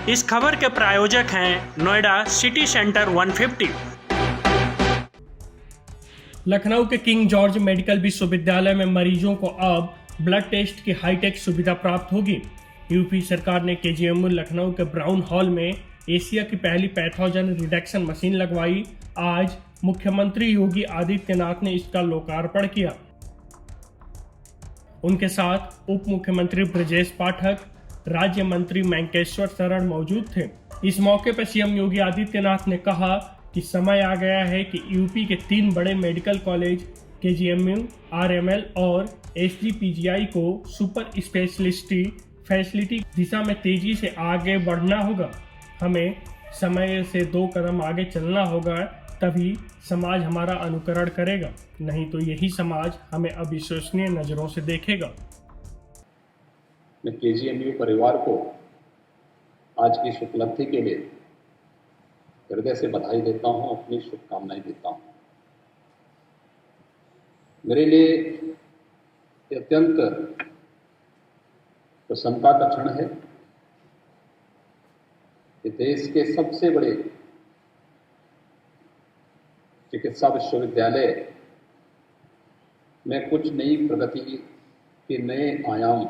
इस खबर के प्रायोजक हैं नोएडा सिटी सेंटर 150। लखनऊ के किंग जॉर्ज मेडिकल विश्वविद्यालय में मरीजों को अब ब्लड टेस्ट की हाईटेक सुविधा प्राप्त होगी। यूपी सरकार ने केजीएमयू लखनऊ के ब्राउन हॉल में एशिया की पहली पैथोजन रिडक्शन मशीन लगवाई। आज मुख्यमंत्री योगी आदित्यनाथ ने इसका लोकार्पण किया। उनके साथ उप मुख्यमंत्री ब्रजेश पाठक, राज्य मंत्री मैंकेश्वर शरण मौजूद थे। इस मौके पर सीएम योगी आदित्यनाथ ने कहा कि समय आ गया है कि यूपी के 3 बड़े मेडिकल कॉलेज केजीएमयू, आरएमएल और एसजीपीजीआई को सुपर स्पेशलिटी फैसिलिटी दिशा में तेजी से आगे बढ़ना होगा। हमें समय से 2 कदम आगे चलना होगा, तभी समाज हमारा अनुकरण करेगा, नहीं तो यही समाज हमें अविश्वसनीय नजरों से देखेगा। मैं केजीएमयू परिवार को आज की इस उपलब्धि के लिए हृदय से बधाई देता हूं, अपनी शुभकामनाएं देता हूं। मेरे लिए अत्यंत प्रसन्नता का क्षण है कि देश के सबसे बड़े चिकित्सा विश्वविद्यालय में कुछ नई प्रगति के नए आयाम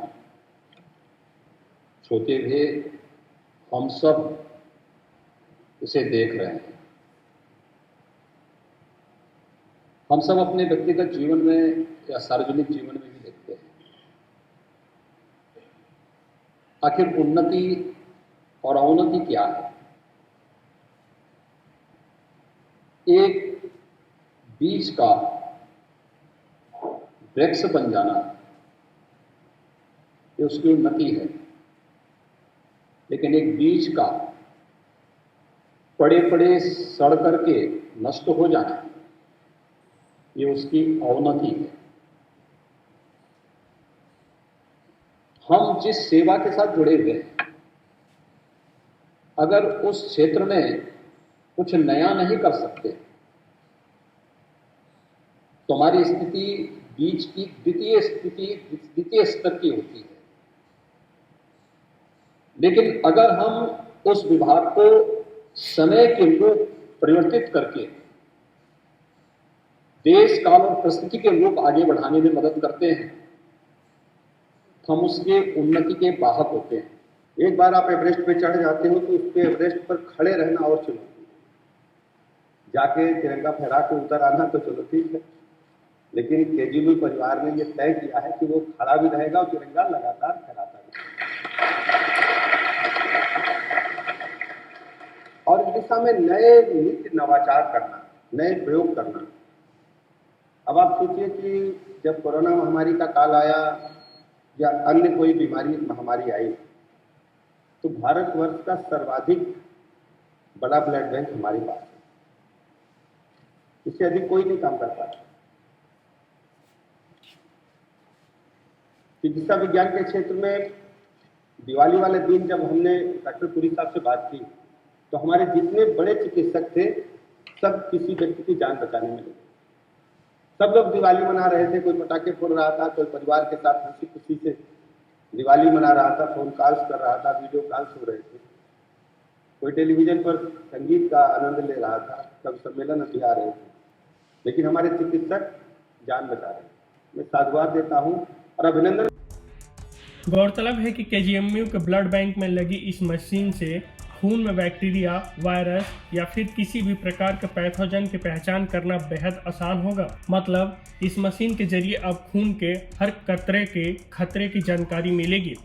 छूते हुए हम सब उसे देख रहे हैं। हम सब अपने व्यक्तिगत जीवन में या सार्वजनिक जीवन में भी देखते हैं। आखिर उन्नति और अवनति क्या है? एक बीज का वृक्ष बन जाना, ये उसकी उन्नति है, लेकिन एक बीज का पड़े पड़े सड़ करके नष्ट हो जाना, ये उसकी अवनति है। हम जिस सेवा के साथ जुड़े हुए हैं, अगर उस क्षेत्र में कुछ नया नहीं कर सकते तो हमारी स्थिति बीज की द्वितीय स्तर की होती है। लेकिन अगर हम उस विभाग को समय के अनुरूप परिवर्तित करके देश काल और परिस्थिति के अनुरूप आगे बढ़ाने में मदद करते हैं, हम उसके उन्नति के वाहक होते हैं। एक बार आप एवरेस्ट पे चढ़ जाते हो तो उस पे एवरेस्ट पर खड़े रहना और चुनौती है। जाके तिरंगा फहरा के उतर आना तो चलो ठीक है, लेकिन केजीएमयू परिवार ने ये तय किया है कि वो खड़ा भी रहेगा और तिरंगा लगातार फहराता रहेगा और इस दिशा में नए नित्य नवाचार करना, नए प्रयोग करना। अब आप सोचिए कि जब कोरोना महामारी का काल आया या अन्य कोई बीमारी महामारी आई तो भारतवर्ष का सर्वाधिक बड़ा ब्लड बैंक हमारे पास है। इससे अधिक कोई नहीं काम कर पाता। चिकित्सा विज्ञान के क्षेत्र में दिवाली वाले दिन जब हमने डॉक्टर पुरी साहब से बात की तो हमारे जितने बड़े चिकित्सक थे सब किसी व्यक्ति की जान बचाने में लगे। सब लोग दिवाली मना रहे थे, कोई पटाखे फोड़ रहा था, कोई परिवार के साथ हंसी खुशी से दिवाली मना रहा था, फोन कॉल्स कर रहा था, वीडियो कॉल्स हो रहे थे, कोई टेलीविजन पर संगीत का आनंद ले रहा था, सब सम्मेलन अभी आ रहे थे, लेकिन हमारे चिकित्सक जान बचा रहे हैं। मैं साधुवाद देता हूँ और अभिनंदन। गौरतलब है कि केजीएमयू के ब्लड बैंक में लगी इस मशीन से खून में बैक्टीरिया, वायरस या फिर किसी भी प्रकार के पैथोजन की पहचान करना बेहद आसान होगा। मतलब इस मशीन के जरिए अब खून के हर कतरे के खतरे की जानकारी मिलेगी।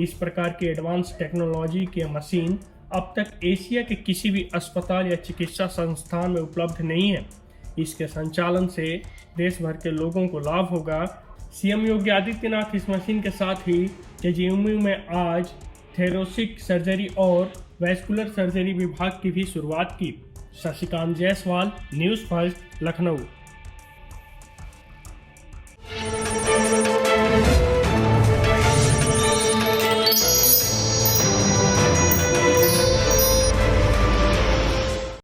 इस प्रकार की एडवांस टेक्नोलॉजी की मशीन अब तक एशिया के किसी भी अस्पताल या चिकित्सा संस्थान में उपलब्ध नहीं है। इसके संचालन से देश भर के लोगों को लाभ होगा। सीएम योगी आदित्यनाथ इस मशीन के साथ ही केजीएमयू में आज थोरेसिक सर्जरी और वैस्कुलर सर्जरी विभाग की भी शुरुआत की। Shashikant Jaiswal, news first, Lucknow.